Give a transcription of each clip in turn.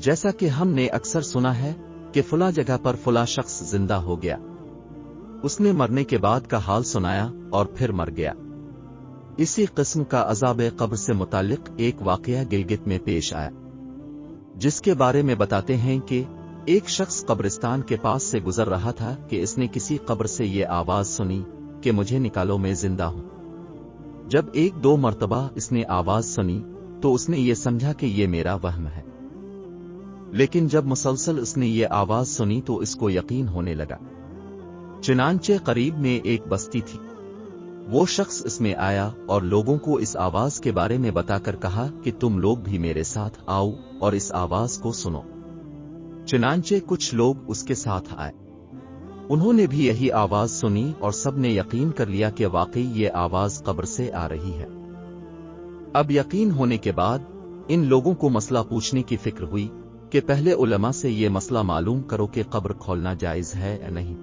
जैसा कि हमने अक्सर सुना है कि फला जगह पर फला शख्स जिंदा हो गया, उसने मरने के बाद का हाल सुनाया और फिर मर गया। इसी किस्म का अज़ाब कब्र से मुताल्लिक एक वाक़या गिलगित में पेश आया, जिसके बारे में बताते हैं कि एक शख्स कब्रिस्तान के पास से गुजर रहा था कि इसने किसी कब्र से ये आवाज सुनी कि मुझे निकालो, मैं जिंदा हूं। जब एक दो मर्तबा इसने आवाज सुनी तो उसने ये समझा कि ये मेरा वहम है, लेकिन जब मुसलसल उसने ये आवाज सुनी तो इसको यकीन होने लगा। चुनांचे करीब में एक बस्ती थी। वो शख्स इसमें आया और लोगों को इस आवाज के बारे में बताकर कहा कि तुम लोग भी मेरे साथ आओ और इस आवाज को सुनो। चुनांचे कुछ लोग उसके साथ आए। उन्होंने भी यही आवाज सुनी और सबने यकीन कर लिया कि वाकई ये आवाज कब्र से आ रही है। अब यकीन होने के बाद इन लोगों को मसला पूछने की फिक्र हुई कि पहले उलमा से ये मसला मालूम करो कि कब्र खोलना जायज है या नहीं।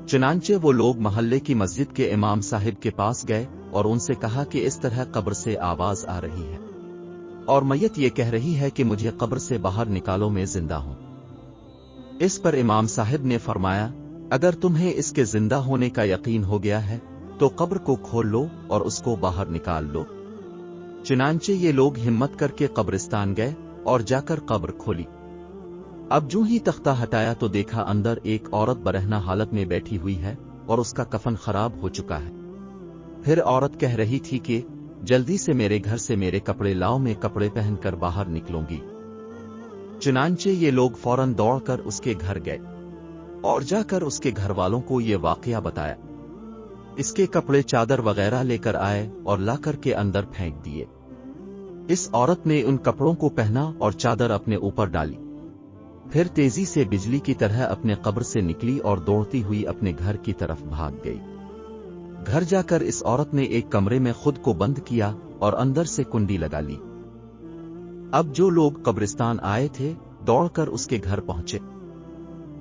चुनांचे वो लोग महल्ले की मस्जिद के इमाम साहिब के पास गए और उनसे कहा कि इस तरह कब्र से आवाज आ रही है और मैयत ये कह रही है कि मुझे कब्र से बाहर निकालो, मैं जिंदा हूं। इस पर इमाम साहिब ने फरमाया, अगर तुम्हें इसके जिंदा होने का यकीन हो गया है तो कब्र को खोल लो और उसको बाहर निकाल लो। चुनांचे ये लोग हिम्मत करके कब्रिस्तान गए और जाकर कब्र खोली। अब जो ही तख्ता हटाया तो देखा अंदर एक औरत बरहना हालत में बैठी हुई है और उसका कफन खराब हो चुका है। फिर औरत कह रही थी कि जल्दी से मेरे घर से मेरे कपड़े लाओ, मैं कपड़े पहनकर बाहर निकलूंगी। चुनांचे ये लोग फौरन दौड़कर उसके घर गए और जाकर उसके घर वालों को ये वाकया बताया। इसके कपड़े चादर वगैरह लेकर आए और लाकर के अंदर फेंक दिए। इस औरत ने उन कपड़ों को पहना और चादर अपने ऊपर डाली, फिर तेजी से बिजली की तरह अपने कब्र से निकली और दौड़ती हुई अपने घर की तरफ भाग गई। घर जाकर इस औरत ने एक कमरे में खुद को बंद किया और अंदर से कुंडी लगा ली। अब जो लोग कब्रिस्तान आए थे दौड़कर उसके घर पहुंचे।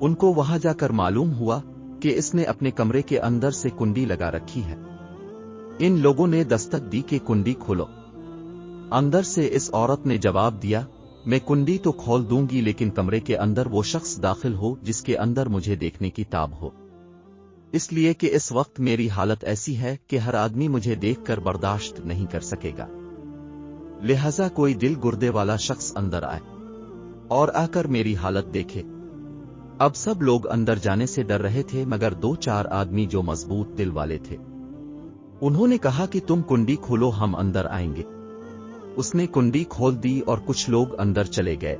उनको वहां जाकर मालूम हुआ कि इसने अपने कमरे के अंदर से कुंडी लगा रखी है। इन लोगों ने दस्तक दी कि कुंडी खोलो। अंदर से इस औरत ने जवाब दिया, मैं कुंडी तो खोल दूंगी लेकिन कमरे के अंदर वो शख्स दाखिल हो जिसके अंदर मुझे देखने की ताब हो, इसलिए कि इस वक्त मेरी हालत ऐसी है कि हर आदमी मुझे देखकर बर्दाश्त नहीं कर सकेगा। लिहाजा कोई दिल गुर्दे वाला शख्स अंदर आए और आकर मेरी हालत देखे। अब सब लोग अंदर जाने से डर रहे थे मगर दो चार आदमी जो मजबूत दिल वाले थे उन्होंने कहा कि तुम कुंडी खोलो, हम अंदर आएंगे। उसने कुंडी खोल दी और कुछ लोग अंदर चले गए।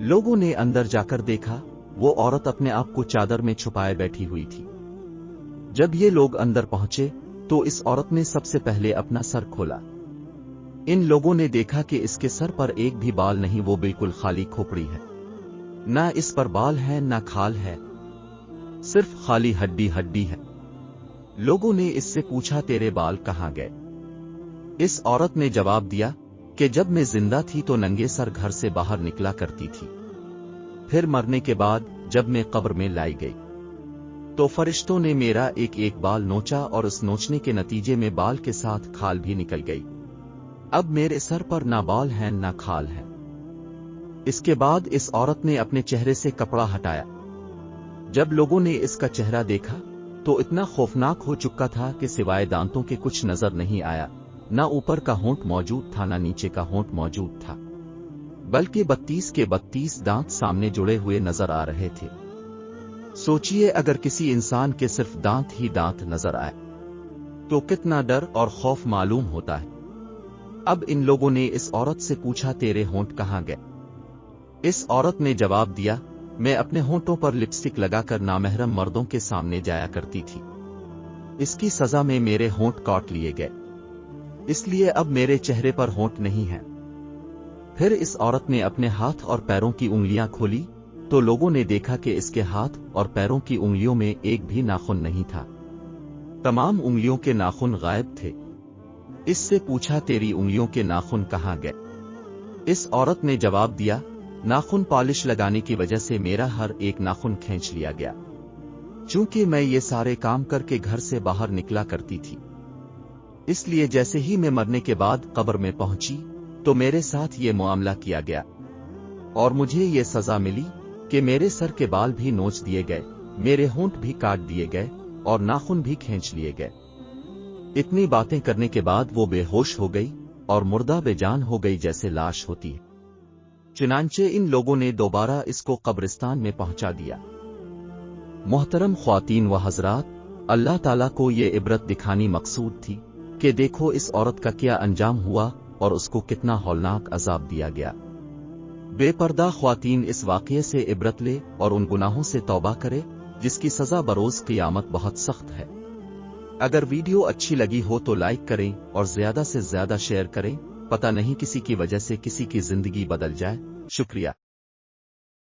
लोगों ने अंदर जाकर देखा वो औरत अपने आप को चादर में छुपाए बैठी हुई थी। जब ये लोग अंदर पहुंचे तो इस औरत ने सबसे पहले अपना सर खोला। इन लोगों ने देखा कि इसके सर पर एक भी बाल नहीं, वो बिल्कुल खाली खोपड़ी है, ना इस पर बाल है ना खाल है, सिर्फ खाली हड्डी हड्डी है। लोगों ने इससे पूछा, तेरे बाल कहां गए? इस औरत ने जवाब दिया कि जब मैं जिंदा थी तो नंगे सर घर से बाहर निकला करती थी, फिर मरने के बाद जब मैं कब्र में लाई गई तो फरिश्तों ने मेरा एक एक बाल नोचा और उस नोचने के नतीजे में बाल के साथ खाल भी निकल गई। अब मेरे सर पर ना बाल हैं ना खाल है। इसके बाद इस औरत ने अपने चेहरे से कपड़ा हटाया। जब लोगों ने इसका चेहरा देखा तो इतना खौफनाक हो चुका था कि सिवाय दांतों के कुछ नजर नहीं आया। ना ऊपर का होंठ मौजूद था ना नीचे का होंठ मौजूद था, बल्कि 32 के 32 दांत सामने जुड़े हुए नजर आ रहे थे। सोचिए अगर किसी इंसान के सिर्फ दांत ही दांत नजर आए तो कितना डर और खौफ मालूम होता है। अब इन लोगों ने इस औरत से पूछा, तेरे होंठ कहां गए? इस औरत ने जवाब दिया, मैं अपने होंठों पर लिपस्टिक लगाकर नामहरम मर्दों के सामने जाया करती थी, इसकी सजा में मेरे होंठ काट लिए गए, इसलिए अब मेरे चेहरे पर होंठ नहीं है। फिर इस औरत ने अपने हाथ और पैरों की उंगलियां खोली तो लोगों ने देखा कि इसके हाथ और पैरों की उंगलियों में एक भी नाखून नहीं था, तमाम उंगलियों के नाखून गायब थे। इससे पूछा, तेरी उंगलियों के नाखून कहां गए? इस औरत ने जवाब दिया, नाखून पॉलिश लगाने की वजह से मेरा हर एक नाखून खींच लिया गया, चूंकि मैं ये सारे काम करके घर से बाहर निकला करती थी, इसलिए जैसे ही मैं मरने के बाद कब्र में पहुंची तो मेरे साथ ये मामला किया गया और मुझे ये सजा मिली कि मेरे सर के बाल भी नोच दिए गए, मेरे होंठ भी काट दिए गए और नाखून भी खींच लिए गए। इतनी बातें करने के बाद वो बेहोश हो गई और मुर्दा बेजान हो गई जैसे लाश होती है। चुनांचे इन लोगों ने दोबारा इसको कब्रिस्तान में पहुंचा दिया। मोहतरम ख्वातीन व हजरात, अल्लाह ताला को ये इबरत दिखानी मकसूद थी कि देखो इस औरत का क्या अंजाम हुआ और उसको कितना हौलनाक अजाब दिया गया। बेपर्दा ख्वातीन इस वाक़ये से इबरत ले और उन गुनाहों से तौबा करे जिसकी सजा बरोज क़ियामत बहुत सख्त है। अगर वीडियो अच्छी लगी हो तो लाइक करें और ज्यादा से ज्यादा शेयर करें। पता नहीं किसी की वजह से किसी की जिंदगी बदल जाए। शुक्रिया।